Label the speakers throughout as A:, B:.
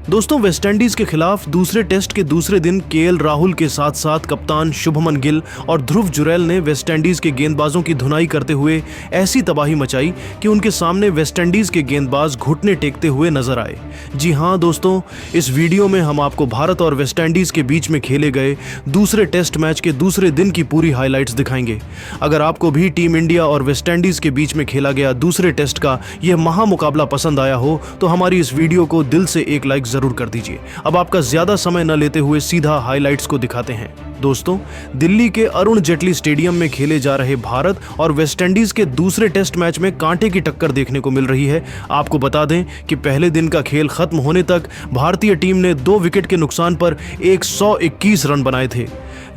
A: दोस्तों, वेस्टइंडीज के खिलाफ दूसरे टेस्ट के दूसरे दिन केएल राहुल के साथ साथ कप्तान शुभमन गिल और ध्रुव जुरैल ने वेस्टइंडीज के गेंदबाजों की धुनाई करते हुए ऐसी तबाही मचाई कि उनके सामने वेस्टइंडीज के गेंदबाज घुटने टेकते हुए नजर आए। जी हां दोस्तों, इस वीडियो में हम आपको भारत और वेस्टइंडीज के बीच में खेले गए दूसरे टेस्ट मैच के दूसरे दिन की पूरी हाईलाइट्स दिखाएंगे। अगर आपको भी टीम इंडिया और वेस्टइंडीज के बीच में खेला गया दूसरे टेस्ट का यह महामुकाबला पसंद आया हो तो हमारी इस वीडियो को दिल से एक लाइक जरूर कर दीजिए। अब आपका ज्यादा समय न लेते हुए सीधा हाइलाइट्स को दिखाते हैं। दोस्तों, दिल्ली के अरुण जेटली स्टेडियम में खेले जा रहे भारत और वेस्टइंडीज के दूसरे टेस्ट मैच में कांटे की टक्कर देखने को मिल रही है। आपको बता दें कि पहले दिन का खेल खत्म होने तक भारतीय टीम ने 2 विकेट के नुकसान पर 121 रन बनाए थे,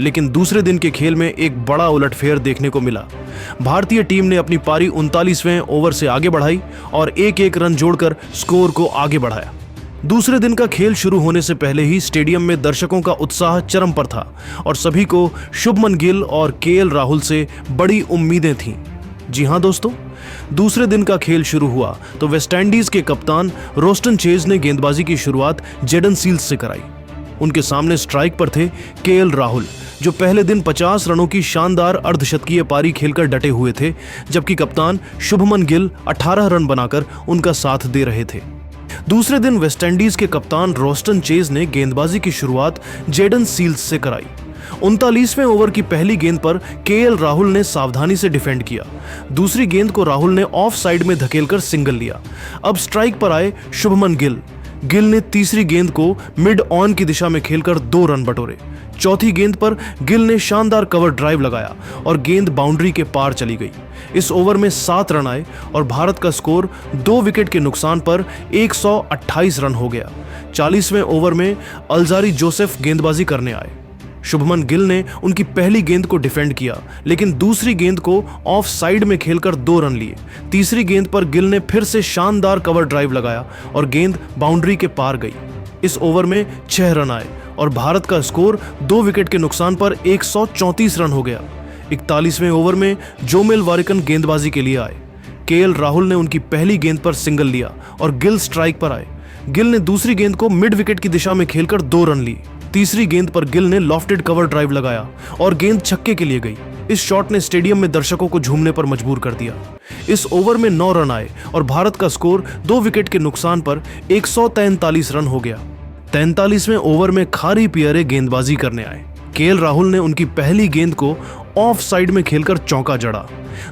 A: लेकिन दूसरे दिन के खेल में एक बड़ा उलटफेर देखने को मिला। भारतीय टीम ने अपनी पारी 39वें ओवर से आगे बढ़ाई और एक रन जोड़कर स्कोर को आगे बढ़ाया। दूसरे दिन का खेल शुरू होने से पहले ही स्टेडियम में दर्शकों का उत्साह चरम पर था और सभी को शुभमन गिल और केएल राहुल से बड़ी उम्मीदें थीं। जी हां दोस्तों, दूसरे दिन का खेल शुरू हुआ तो वेस्टइंडीज के कप्तान रोस्टन चेज ने गेंदबाजी की शुरुआत जेडन सील्स से कराई। उनके सामने स्ट्राइक पर थे केएल राहुल, जो पहले दिन 50 रनों की शानदार अर्धशतकीय पारी खेलकर डटे हुए थे, जबकि कप्तान शुभमन गिल 18 रन बनाकर उनका साथ दे रहे थे। दूसरे दिन वेस्टइंडीज के कप्तान रोस्टन चेज ने गेंदबाजी की शुरुआत जेडन सील्स से कराई। 39वें ओवर की पहली गेंद पर केएल राहुल ने सावधानी से डिफेंड किया। दूसरी गेंद को राहुल ने ऑफ साइड में धकेलकर सिंगल लिया। अब स्ट्राइक पर आए शुभमन गिल ने तीसरी गेंद को मिड ऑन की दिशा में खेलकर 2 रन बटोरे। चौथी गेंद पर गिल ने शानदार कवर ड्राइव लगाया और गेंद बाउंड्री के पार चली गई। इस ओवर में 7 रन आए और भारत का स्कोर 2 विकेट के नुकसान पर 128 रन हो गया। 40वें ओवर में अलजारी जोसेफ गेंदबाजी करने आए। शुभमन गिल ने उनकी पहली गेंद को डिफेंड किया, लेकिन दूसरी गेंद को ऑफ साइड में खेलकर 2 रन लिए। तीसरी गेंद पर गिल ने फिर से शानदार कवर ड्राइव लगाया और गेंद बाउंड्री के पार गई। इस ओवर में 6 रन आए और भारत का स्कोर 2 विकेट के नुकसान पर 134 रन हो गया। 41वें ओवर में जोमेल वारिकन गेंदबाजी के लिए आए। केएल राहुल ने उनकी पहली गेंद पर सिंगल लिया और गिल स्ट्राइक पर आए। गिल ने दूसरी गेंद को मिड विकेट की दिशा में खेलकर 2 रन लिए। तीसरी गेंद पर गिल ने लॉफ्टेड कवर ड्राइव लगाया और गेंद छक्के के लिए गई। इस शॉट ने स्टेडियम में दर्शकों को झूमने पर मजबूर कर दिया। इस ओवर में 9 रन आए और भारत का स्कोर 2 विकेट के नुकसान पर 143 रन हो गया। 43वें ओवर में खारी पियरे गेंदबाजी करने आए। केएल राहुल ने उनकी पहली गेंद को ऑफ साइड में खेलकर चौका जड़ा।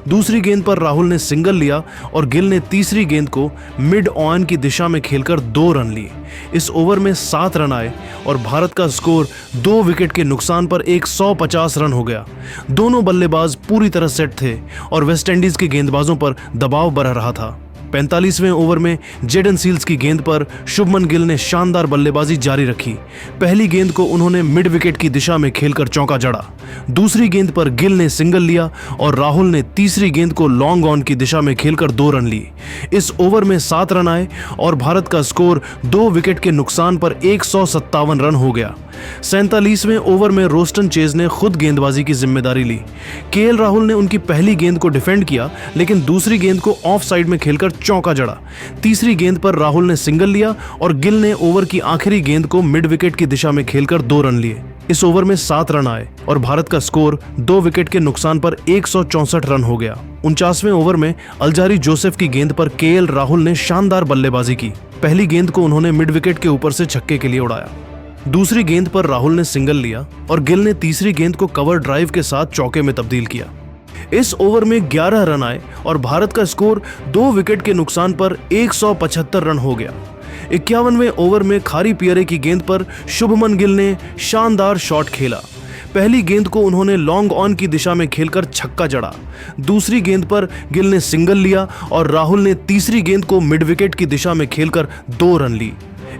A: दूसरी गेंद पर राहुल ने सिंगल लिया और गिल ने तीसरी गेंद को मिड ऑन की दिशा में खेलकर 2 रन लिए। इस ओवर में 7 रन आए और भारत का स्कोर 2 विकेट के नुकसान पर 150 रन हो गया। दोनों बल्लेबाज पूरी तरह सेट थे और वेस्टइंडीज के गेंदबाजों पर दबाव बढ़ रहा था। 45वें ओवर में जेडन सील्स की गेंद पर शुभमन गिल ने शानदार बल्लेबाजी जारी रखी। पहली गेंद को उन्होंने मिड विकेट की दिशा में खेलकर चौका जड़ा। दूसरी गेंद पर गिल ने सिंगल लिया और राहुल ने तीसरी गेंद को लॉन्ग ऑन की दिशा में खेलकर 2 रन लिए। इस ओवर में 7 रन आए और भारत का स्कोर 2 विकेट के नुकसान पर 157 रन हो गया। 47वें ओवर में रोस्टन चेज ने खुद गेंदबाजी की जिम्मेदारी ली। केएल राहुल ने उनकी पहली गेंद को डिफेंड किया, लेकिन दूसरी गेंद को ऑफ साइड में खेलकर चौका जड़ा। तीसरी गेंद पर राहुल ने सिंगल लिया और गिल ने ओवर की आखिरी गेंद को मिड विकेट की दिशा में खेलकर 2 रन लिए। इस ओवर में 7 रन आए और भारत का स्कोर 2 विकेट के नुकसान पर 164 रन हो गया। 49वें ओवर में अलजारी जोसेफ की गेंद पर केएल राहुल ने शानदार बल्लेबाजी की। पहली गेंद को उन्होंने मिड विकेट के ऊपर से छक्के के लिए उड़ाया। दूसरी गेंद पर राहुल ने सिंगल लिया और गिल ने तीसरी गेंद को कवर ड्राइव के साथ चौके में तब्दील किया। इस ओवर में 11 रन आए और भारत का स्कोर 2 विकेट के नुकसान पर 175 रन हो गया। 51वें ओवर में खारी पियरे की गेंद पर शुभमन गिल ने शानदार शॉट खेला। पहली गेंद को उन्होंने लॉन्ग ऑन की दिशा में खेलकर छक्का जड़ा। दूसरी गेंद पर गिल ने सिंगल लिया और राहुल ने तीसरी गेंद को मिड विकेट की दिशा में खेलकर 2 रन ली।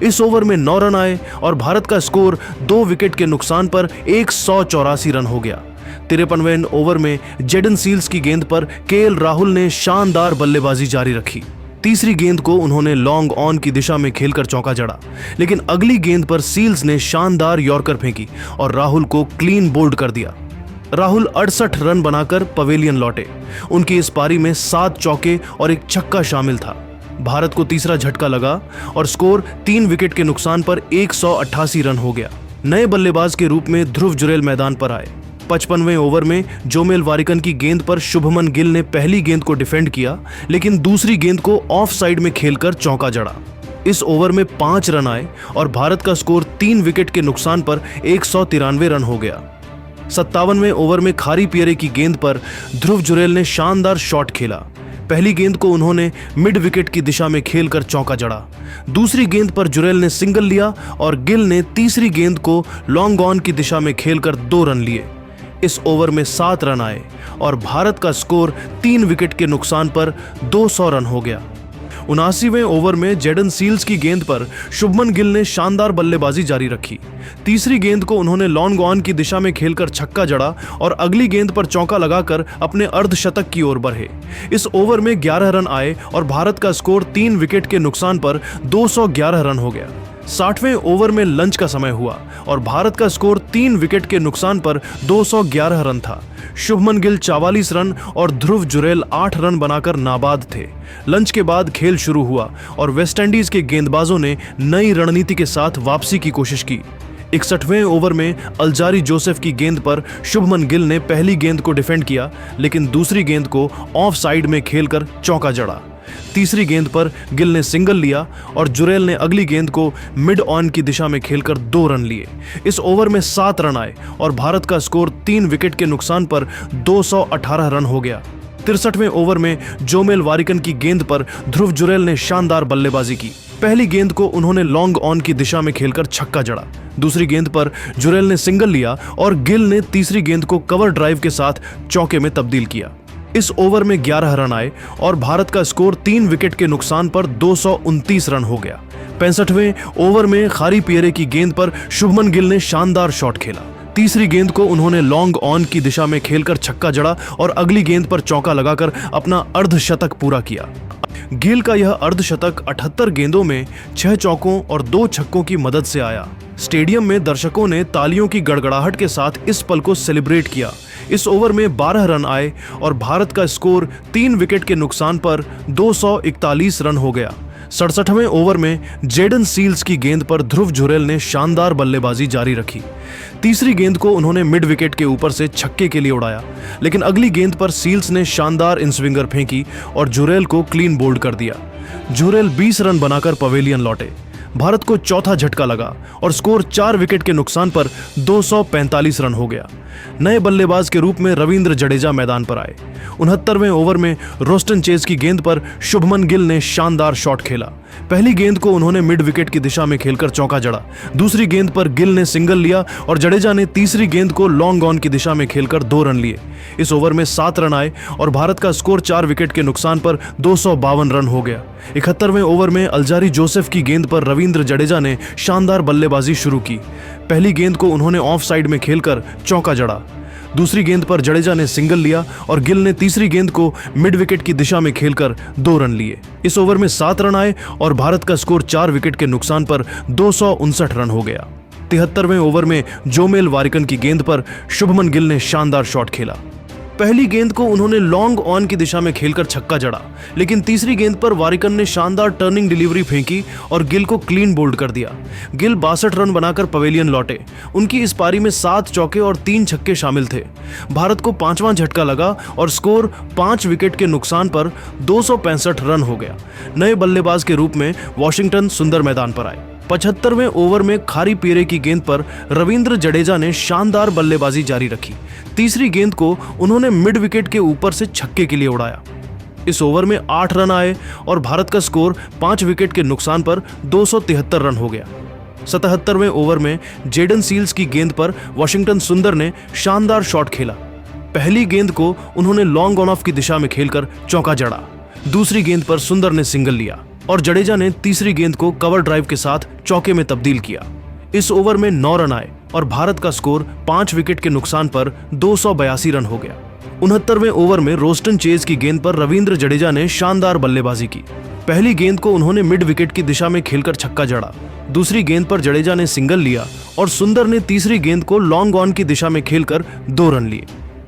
A: इस ओवर में 9 रन आए और भारत का स्कोर 2 विकेट के नुकसान पर 184 रन हो गया। 53वें ओवर में जेडन सील्स की गेंद पर केएल राहुल ने शानदार बल्लेबाजी जारी रखी। तीसरी गेंद को उन्होंने लॉन्ग ऑन की दिशा में खेलकर चौका जड़ा, लेकिन अगली गेंद पर सील्स ने शानदार यॉर्कर फेंकी और राहुल को क्लीन बोल्ड कर दिया। राहुल 68 रन बनाकर पवेलियन लौटे। उनकी इस पारी में 7 चौके और 1 छक्का शामिल था। भारत को तीसरा झटका लगा और स्कोर 3 विकेट के नुकसान पर 188 रन हो गया। नए बल्लेबाज के रूप में ध्रुव जुरैल मैदान पर आए। 55वें ओवर में जोमेल वारिकन की गेंद पर शुभमन गिल ने पहली गेंद को डिफेंड किया, लेकिन दूसरी गेंद को ऑफ साइड में खेलकर चौका जड़ा। इस ओवर में 5 रन आए और भारत का स्कोर 3 विकेट के नुकसान पर 193 रन हो गया। 57वें ओवर में खारी पियरे की गेंद पर ध्रुव जुरैल ने शानदार शॉट खेला। पहली गेंद को उन्होंने मिड विकेट की दिशा में खेलकर चौका जड़ा। दूसरी गेंद पर जुरैल ने सिंगल लिया और गिल ने तीसरी गेंद को लॉन्ग ऑन की दिशा में खेलकर 2 रन लिए। इस ओवर में 7 रन आए और भारत का स्कोर 3 विकेट के नुकसान पर 200 रन हो गया। 79वें ओवर में जेडन सील्स की गेंद पर शुभमन गिल ने शानदार बल्लेबाजी जारी रखी। तीसरी गेंद को उन्होंने लॉन्ग ऑन की दिशा में खेलकर छक्का जड़ा और अगली गेंद पर चौका लगाकर अपने अर्धशतक की ओर बढ़े। इस ओवर में 11 रन आए और भारत का स्कोर 3 विकेट के नुकसान पर 211 रन हो गया। 60वें ओवर में लंच का समय हुआ और भारत का स्कोर 3 विकेट के नुकसान पर 211 रन था। शुभमन गिल 44 रन और ध्रुव जुरैल 8 रन बनाकर नाबाद थे। लंच के बाद खेल शुरू हुआ और वेस्टइंडीज के गेंदबाजों ने नई रणनीति के साथ वापसी की कोशिश की। 61वें ओवर में अल्जारी जोसेफ की गेंद पर शुभमन गिल ने पहली गेंद को डिफेंड किया, लेकिन दूसरी गेंद को ऑफ साइड में खेलकर चौका जड़ा। तीसरी गेंद पर गिल ने सिंगल लिया और जुरैल ने अगली गेंद को मिड ऑन की दिशा में खेलकर 2 रन लिए। इस ओवर में 7 रन आए और भारत का स्कोर 3 विकेट के नुकसान पर 218 रन हो गया। 63वें ओवर में जोमेल वारिकन की गेंद पर ध्रुव जुरैल ने शानदार बल्लेबाजी की। पहली गेंद को उन्होंने लॉन्ग ऑन की दिशा में खेलकर छक्का जड़ा। दूसरी गेंद पर जुरैल ने सिंगल लिया और गिल ने तीसरी गेंद को कवर ड्राइव के साथ चौके में तब्दील किया। इस ओवर में 11 रन आए और भारत का स्कोर 3 विकेट के नुकसान पर 229 रन हो गया। 65वें ओवर में खारी पियरे की गेंद पर शुभमन गिल ने शानदार शॉट खेला। तीसरी गेंद को उन्होंने लॉन्ग ऑन की दिशा में खेलकर छक्का जड़ा और अगली गेंद पर चौका लगाकर अपना अर्धशतक पूरा किया। गिल का यह अर्धशतक 78 गेंदों में 6 चौकों और 2 छक्कों की मदद से आया। स्टेडियम में दर्शकों ने तालियों की गड़गड़ाहट के साथ इस पल को सेलिब्रेट किया। इस ओवर में 12 रन आए और भारत का स्कोर 3 विकेट के नुकसान पर 241 रन हो गया। 67वें ओवर में जेडन सील्स की गेंद पर ध्रुव जुरैल ने शानदार बल्लेबाजी जारी रखी। तीसरी गेंद को उन्होंने मिड विकेट के ऊपर से छक्के के लिए उड़ाया, लेकिन अगली गेंद पर सील्स ने शानदार इनस्विंगर फेंकी और जुरैल को क्लीन बोल्ड कर दिया। जुरैल 20 रन बनाकर पवेलियन लौटे। भारत को चौथा झटका लगा और स्कोर 4 विकेट के नुकसान पर 245 रन हो गया। नए बल्लेबाज के रूप में रविंद्र जडेजा मैदान पर आए। 69वें ओवर में रोस्टन चेज की गेंद पर शुभमन गिल ने शानदार शॉट खेला। पहली गेंद को उन्होंने मिड विकेट की दिशा में खेलकर चौका जड़ा। दूसरी गेंद पर गिल ने सिंगल लिया और जडेजा ने तीसरी गेंद को लॉन्ग ऑन की दिशा में खेलकर 2 रन लिए। इस ओवर में 7 रन आए और भारत का स्कोर 4 विकेट के नुकसान पर 252 रन हो गया। 71वें ओवर में अल्जारी जोसेफ की गेंद पर रविंद्र जडेजा ने शानदार बल्लेबाजी शुरू की। पहली गेंद को उन्होंने ऑफ साइड में खेलकर चौका जड़ा। दूसरी गेंद पर जडेजा ने सिंगल लिया और गिल ने तीसरी गेंद को मिड विकेट की दिशा में खेलकर 2 रन लिए। इस ओवर में 7 रन आए और भारत का स्कोर 4 विकेट के नुकसान पर 259 रन हो गया। 73वें ओवर में जोमेल वारिकन की गेंद पर शुभमन गिल ने शानदार शॉट खेला। पहली गेंद को उन्होंने लॉन्ग ऑन की दिशा में खेलकर छक्का जड़ा, लेकिन तीसरी गेंद पर वारिकन ने शानदार टर्निंग डिलीवरी फेंकी और गिल को क्लीन बोल्ड कर दिया। गिल 62 रन बनाकर पवेलियन लौटे। उनकी इस पारी में 7 चौके और 3 छक्के शामिल थे। भारत को 5वां झटका लगा और स्कोर 5 विकेट के नुकसान पर 265 रन हो गया। नए बल्लेबाज के रूप में वॉशिंगटन सुंदर मैदान पर आए। 75वें ओवर में खारी पियरे की गेंद पर रविंद्र जडेजा ने शानदार बल्लेबाजी जारी रखी। तीसरी गेंद को उन्होंने मिड विकेट के ऊपर से छक्के के लिए उड़ाया। इस ओवर में 8 रन आए और भारत का स्कोर 5 विकेट के नुकसान पर 273 रन हो गया। 77वें ओवर में जेडन सील्स की गेंद पर वॉशिंगटन सुंदर ने शानदार शॉट खेला। पहली गेंद को उन्होंने लॉन्ग ऑन ऑफ की दिशा में खेलकर चौका जड़ा। दूसरी गेंद पर सुंदर ने सिंगल लिया और जडेजा ने तीसरी गेंद को कवर ड्राइव के साथ चौके में तब्दील किया। इस ओवर में 9 रन आए और भारत का स्कोर 5 विकेट के नुकसान पर 282 रन हो गया। 69वें ओवर में रोस्टन चेज की गेंद पर रविंद्र जडेजा ने शानदार बल्लेबाजी की। पहली गेंद को उन्होंने मिड विकेट की दिशा में खेलकर छक्का जड़ा। दूसरी गेंद पर जडेजा ने सिंगल लिया और सुंदर ने तीसरी गेंद को लॉन्ग ऑन की दिशा में खेलकर 2 रन लिए।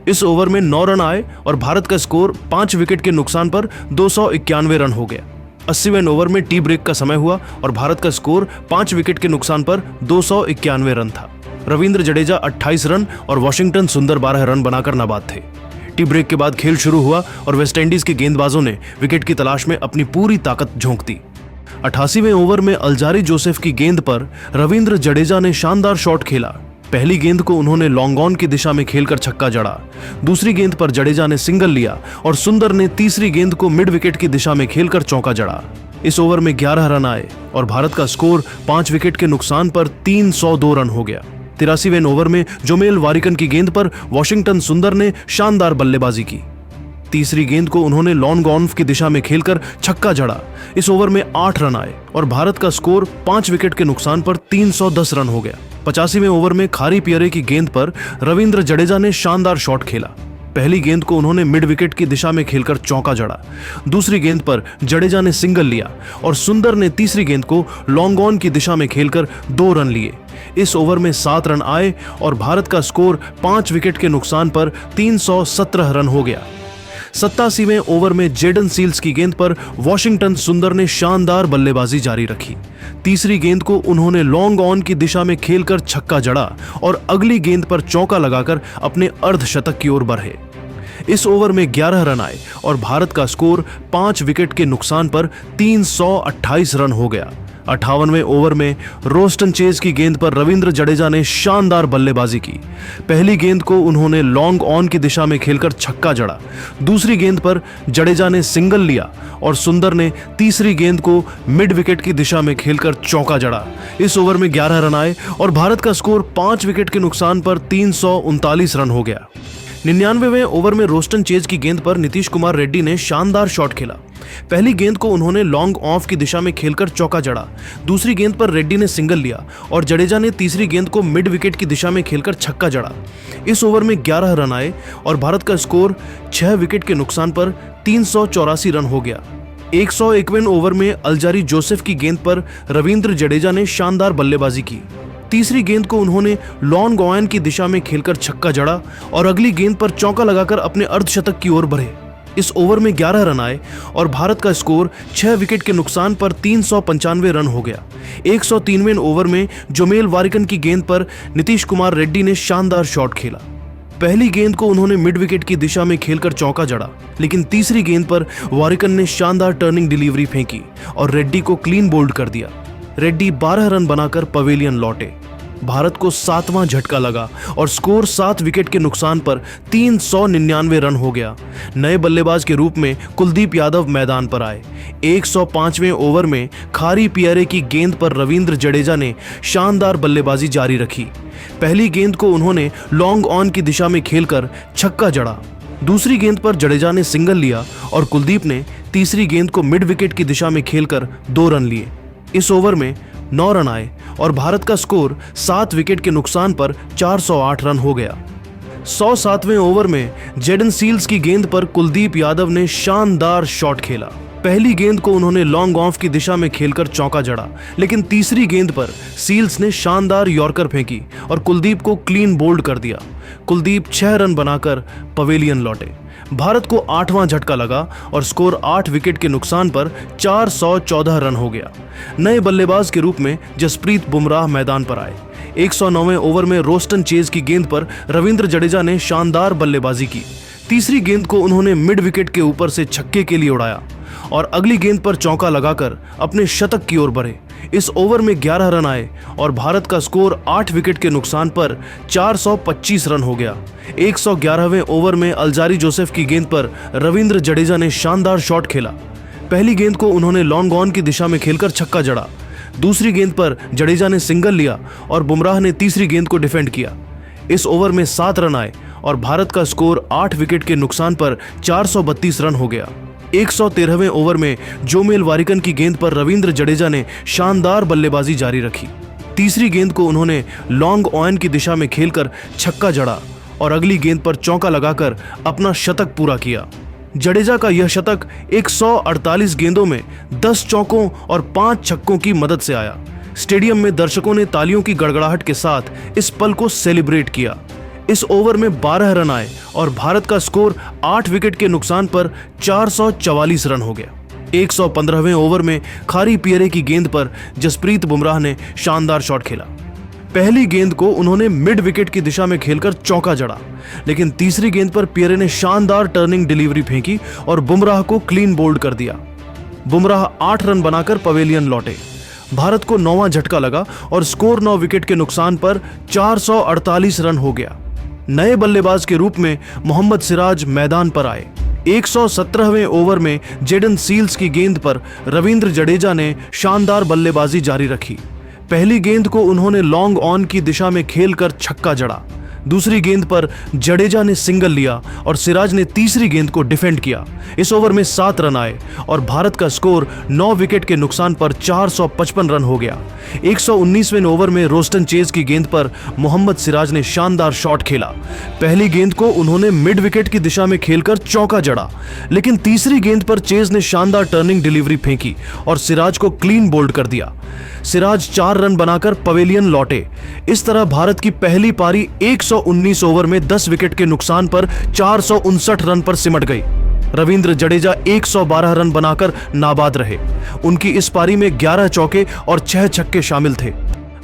A: इस ओवर में 9 रन आए और भारत का स्कोर 5 विकेट के नुकसान पर 291 रन हो गया। 80वें ओवर में टी ब्रेक का समय हुआ और भारत का स्कोर 5 विकेट के नुकसान पर 291 रन था। रविंद्र जडेजा 28 रन और वॉशिंगटन सुंदर 12 रन बनाकर नाबाद थे। टी ब्रेक के बाद खेल शुरू हुआ और वेस्टइंडीज के गेंदबाजों ने विकेट की तलाश में अपनी पूरी ताकत झोंक दी। 88वें ओवर में अल्जारी जोसेफ की गेंद पर रविंद्र जडेजा ने शानदार शॉट खेला। पहली गेंद को उन्होंने लॉन्ग ऑन की दिशा में खेलकर छक्का जड़ा। दूसरी गेंद पर जडेजा ने सिंगल लिया और सुंदर ने तीसरी गेंद को मिड विकेट की दिशा में खेलकर चौका जड़ा। इस ओवर में 11 रन आए और भारत का स्कोर 5 विकेट के नुकसान पर 302 रन हो गया। 83वें ओवर में जोमेल वारिकन की गेंद पर वॉशिंगटन सुंदर ने शानदार बल्लेबाजी की। तीसरी गेंद को उन्होंने लॉन्ग ऑन की दिशा में खेलकर छक्का जड़ा। इस ओवर में 8 रन आए और भारत का स्कोर 5 विकेट के नुकसान पर 310 रन हो गया। 85वें ओवर में खारी पियरे की गेंद पर रविंद्र जडेजा ने शानदार शॉट खेला। पहली गेंद को उन्होंने मिड विकेट की दिशा में खेलकर चौका जड़ा। दूसरी गेंद पर जडेजा ने सिंगल लिया और सुंदर ने तीसरी गेंद को लॉन्ग ऑन की दिशा में खेलकर 2 रन लिए। इस ओवर में 7 रन आए और भारत का स्कोर 5 विकेट के नुकसान पर 317 रन हो गया। 87वें ओवर में जेडन सील्स की गेंद पर वॉशिंगटन सुंदर ने शानदार बल्लेबाजी जारी रखी। तीसरी गेंद को उन्होंने लॉन्ग ऑन की दिशा में खेलकर छक्का जड़ा और अगली गेंद पर चौका लगाकर अपने अर्धशतक की ओर बढ़े। इस ओवर में 11 रन आए और भारत का स्कोर 5 विकेट के नुकसान पर 328 रन हो गया। 58वें ओवर में रोस्टन चेज की गेंद पर रविंद्र जडेजा ने शानदार बल्लेबाजी की। पहली गेंद को उन्होंने लॉन्ग ऑन की दिशा में खेलकर छक्का जड़ा। दूसरी गेंद पर जडेजा ने सिंगल लिया और सुंदर ने तीसरी गेंद को मिड विकेट की दिशा में खेलकर चौका जड़ा। इस ओवर में 11 रन आए और भारत का स्कोर 5 विकेट के नुकसान पर 339 रन हो गया। 99वें ओवर में रोस्टन चेज की गेंद पर नीतीश कुमार रेड्डी ने शानदार शॉट खेला। पहली गेंद को उन्होंने लॉन्ग ऑफ की दिशा में खेलकर चौका जड़ा। दूसरी गेंद पर रेड्डी ने सिंगल लिया और जडेजा ने तीसरी गेंद को मिड विकेट की दिशा में खेलकर छक्का जड़ा। इस ओवर में 11 रन आए और भारत का स्कोर 6 विकेट के नुकसान पर 384 रन हो गया। 101वें ओवर में अल्जारी जोसेफ की गेंद पर रविंद्र जडेजा ने शानदार बल्लेबाजी की। तीसरी गेंद को उन्होंने लॉन्ग ऑन की दिशा में खेलकर छक्का जड़ा और अगली गेंद पर चौका लगाकर अपने अर्धशतक की ओर बढ़े। इस ओवर में 11 रन आए और भारत का स्कोर 6 विकेट के नुकसान पर 395 रन हो गया। 103वें ओवर में जोमेल वारिकन की गेंद पर नीतीश कुमार रेड्डी ने शानदार शॉट खेला। पहली गेंद को उन्होंने मिड विकेट की दिशा में खेलकर चौका जड़ा, लेकिन तीसरी गेंद पर वारिकन ने शानदार टर्निंग डिलीवरी फेंकी और रेड्डी को क्लीन बोल्ड कर दिया। रेड्डी 12 रन बनाकर पवेलियन लौटे। भारत को 7वां झटका लगा और स्कोर 7 विकेट के नुकसान पर 399 रन हो गया। नए बल्लेबाज के रूप में कुलदीप यादव मैदान पर आए। 105वें ओवर में खारी पियरे की गेंद पर रविंद्र जडेजा ने शानदार बल्लेबाजी जारी रखी। पहली गेंद को उन्होंने लॉन्ग ऑन की दिशा में खेलकर छक्का जड़ा। दूसरी गेंद पर जडेजा ने सिंगल लिया और कुलदीप ने तीसरी गेंद को मिड विकेट की दिशा में खेलकर 2 रन लिए। इस ओवर में 9 रन आए और भारत का स्कोर 7 विकेट के नुकसान पर 408 रन हो गया। 107वें ओवर में जेडन सील्स की गेंद पर कुलदीप यादव ने शानदार शॉट खेला। पहली गेंद को उन्होंने लॉन्ग ऑफ की दिशा में खेलकर चौका जड़ा, लेकिन तीसरी गेंद पर सील्स ने शानदार यॉर्कर फेंकी और कुलदीप को क्लीन बोल्ड कर दिया। कुलदीप 6 रन बनाकर पवेलियन लौटे। भारत को 8वां झटका लगा और स्कोर 8 विकेट के नुकसान पर 414 रन हो गया। नए बल्लेबाज के रूप में जसप्रीत बुमराह मैदान पर आए। 109वें ओवर में रोस्टन चेज की गेंद पर रविंद्र जडेजा ने शानदार बल्लेबाजी की। तीसरी गेंद को उन्होंने मिड विकेट के ऊपर से छक्के के लिए उड़ाया और अगली गेंद पर चौका लगाकर अपने शतक की ओर बढ़े। इस ओवर में 11 रन आए और भारत का स्कोर 8 विकेट के नुकसान पर 425 रन हो गया। 111वें ओवर में अल्जारी जोसेफ की गेंद पर रविंद्र जडेजा ने शानदार शॉट खेला। पहली गेंद को उन्होंने लॉन्ग ऑन की दिशा में खेलकर छक्का जड़ा। दूसरी गेंद पर जडेजा ने सिंगल लिया और बुमराह ने तीसरी गेंद को डिफेंड किया। इस ओवर में 7 रन आए और भारत का स्कोर 8 विकेट के नुकसान पर 432 रन हो गया। 113वें ओवर में जोमेल वारिकन की गेंद पर रविंद्र जडेजा ने शानदार बल्लेबाजी जारी रखी। तीसरी गेंद को उन्होंने लॉन्ग ऑन की दिशा में खेलकर छक्का जड़ा और अगली गेंद पर चौका लगाकर अपना शतक पूरा किया। जडेजा का यह शतक 148 गेंदों में 10 चौकों और 5 छक्कों की मदद से आया। स्टेडियम में दर्शकों ने तालियों की गड़गड़ाहट के साथ इस पल को सेलिब्रेट किया। इस ओवर में 12 रन आए और भारत का स्कोर 8 विकेट के नुकसान पर 444 रन हो गया। 115वें ओवर में खारी पियरे की गेंद पर जसप्रीत बुमराह ने शानदार शॉट खेला। पहली गेंद को उन्होंने मिड विकेट की दिशा में खेलकर चौका जड़ा, लेकिन तीसरी गेंद पर पियरे ने शानदार टर्निंग डिलीवरी फेंकी और बुमराह को क्लीन बोल्ड कर दिया। बुमराह 8 रन बनाकर पवेलियन लौटे। भारत को 9वां झटका लगा और स्कोर 9 विकेट के नुकसान पर 448 रन हो गया। नए बल्लेबाज के रूप में मोहम्मद सिराज मैदान पर आए। 117वें ओवर में जेडन सील्स की गेंद पर रविंद्र जडेजा ने शानदार बल्लेबाजी जारी रखी। पहली गेंद को उन्होंने लॉन्ग ऑन की दिशा में खेलकर छक्का जड़ा। दूसरी गेंद पर जडेजा ने सिंगल लिया और सिराज ने तीसरी गेंद को डिफेंड किया। इस ओवर में 7 रन आए और भारत का स्कोर 9 विकेट के नुकसान पर 455 रन हो गया। 119वें ओवर में रोस्टन चेज की गेंद पर मोहम्मद सिराज ने शानदार शॉट खेला। पहली गेंद को उन्होंने मिड विकेट की दिशा में खेलकर चौका जड़ा, लेकिन तीसरी गेंद पर चेज ने शानदार टर्निंग डिलीवरी फेंकी और सिराज को क्लीन बोल्ड कर दिया। सिराज 4 रन बनाकर पवेलियन लौटे। इस तरह भारत की पहली पारी 119 ओवर में 10 विकेट के नुकसान पर 459 रन पर सिमट गई। रविंद्र जडेजा 112 रन बनाकर नाबाद रहे। उनकी इस पारी में 11 चौके और 6 छक्के शामिल थे।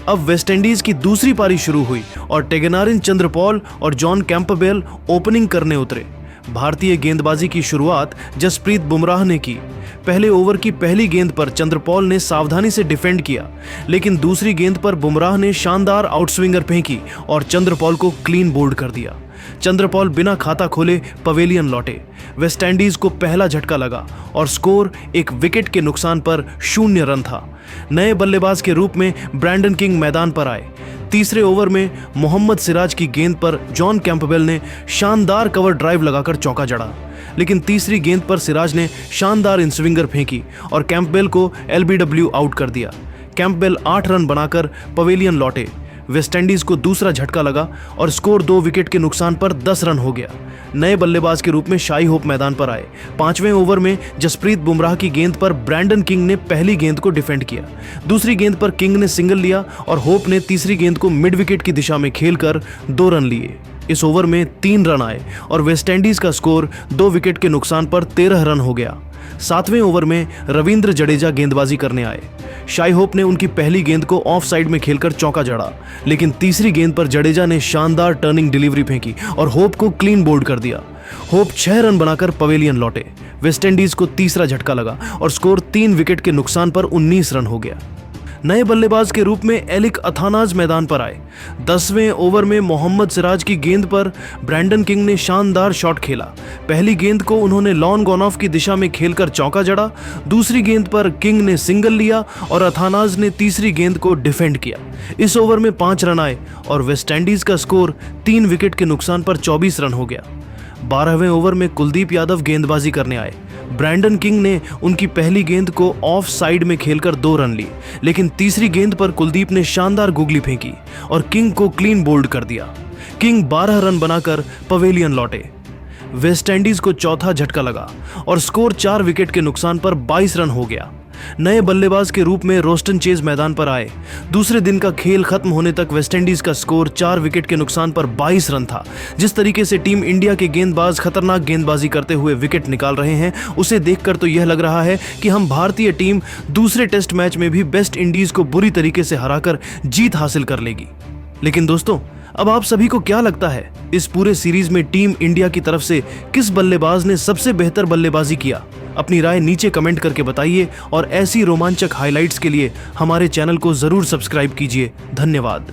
A: अब वेस्टइंडीज की दूसरी पारी शुरू हुई और टेगनारिन चंद्रपॉल और जॉन कैंपबेल ओपनिंग करने उतरे। भारतीय गेंदबाजी की शुरुआत जसप्रीत बुमराह ने की। पहले ओवर की पहली गेंद पर चंद्रपॉल ने सावधानी से डिफेंड किया, लेकिन दूसरी गेंद पर बुमराह ने शानदार आउटस्विंगर फेंकी और चंद्रपॉल को क्लीन बोल्ड कर दिया। चंद्रपॉल बिना खाता खोले पवेलियन लौटे। वेस्टइंडीज को पहला झटका लगा और स्कोर 1 विकेट के नुकसान पर 0 रन था। नए बल्लेबाज के रूप में ब्रैंडन किंग मैदान पर आए। तीसरे ओवर में मोहम्मद सिराज की गेंद पर जॉन कैंपबेल ने शानदार कवर ड्राइव लगाकर चौका जड़ा, लेकिन तीसरी गेंद पर सिराज ने शानदार इनस्विंगर फेंकी और कैंपबेल को LBW आउट कर दिया। कैंपबेल 8 रन बनाकर पवेलियन लौटे। वेस्टइंडीज को दूसरा झटका लगा और स्कोर 2 विकेट के नुकसान पर 10 रन हो गया। नए बल्लेबाज के रूप में शाई होप मैदान पर आए। 5वें ओवर में जसप्रीत बुमराह की गेंद पर ब्रैंडन किंग ने पहली गेंद को डिफेंड किया। दूसरी गेंद पर किंग ने सिंगल लिया और होप ने तीसरी गेंद को मिड विकेट की दिशा में खेलकर 2 रन लिए। इस ओवर में 3 रन आए और वेस्टइंडीज का स्कोर 2 विकेट के नुकसान पर 13 रन हो गया। 7वें ओवर में रविंद्र जडेजा गेंदबाजी करने आए। शाई होप ने उनकी पहली गेंद को ऑफ साइड में खेलकर चौका जड़ा, लेकिन तीसरी गेंद पर जडेजा ने शानदार टर्निंग डिलीवरी फेंकी और होप को क्लीन बोल्ड कर दिया। होप 6 रन बनाकर पवेलियन लौटे। वेस्टइंडीज को तीसरा झटका लगा और स्कोर 3 विकेट के नुकसान पर 19 रन हो गया। नए बल्लेबाज के रूप में एलिक अथानाज मैदान पर आए। 10वें ओवर में मोहम्मद सिराज की गेंद पर ब्रैंडन किंग ने शानदार शॉट खेला। पहली गेंद को उन्होंने लॉन्ग ऑन ऑफ की दिशा में खेलकर चौका जड़ा। दूसरी गेंद पर किंग ने सिंगल लिया और अथानाज ने तीसरी गेंद को डिफेंड किया। इस ओवर में 5 रन आए और वेस्टइंडीज का स्कोर 3 विकेट के नुकसान पर 24 रन हो गया। 12वें ओवर में कुलदीप यादव गेंदबाजी करने आए। ब्रैंडन किंग ने उनकी पहली गेंद को ऑफ साइड में खेलकर 2 रन लिए, लेकिन तीसरी गेंद पर कुलदीप ने शानदार गुगली फेंकी और किंग को क्लीन बोल्ड कर दिया। किंग 12 रन बनाकर पवेलियन लौटे। वेस्टइंडीज को चौथा झटका लगा और स्कोर 4 विकेट के नुकसान पर 22 रन हो गया। नए बल्लेबाज के रूप में रोस्टन चेज मैदान पर आए। दूसरे दिन का खेल खत्म होने तक वेस्टइंडीज का स्कोर 4 विकेट के नुकसान पर 22 रन था। जिस तरीके से टीम इंडिया के गेंदबाज खतरनाक गेंदबाजी करते हुए विकेट निकाल रहे हैं, उसे देखकर तो यह लग रहा है कि हम भारतीय टीम दूसरे टेस्ट मैच में भी वेस्ट इंडीज को बुरी तरीके से हराकर जीत हासिल कर लेगी। लेकिन दोस्तों, अब आप सभी को क्या लगता है, इस पूरे सीरीज में टीम इंडिया की तरफ से किस बल्लेबाज ने सबसे बेहतर बल्लेबाजी किया? अपनी राय नीचे कमेंट करके बताइए और ऐसी रोमांचक हाइलाइट्स के लिए हमारे चैनल को जरूर सब्सक्राइब कीजिए। धन्यवाद।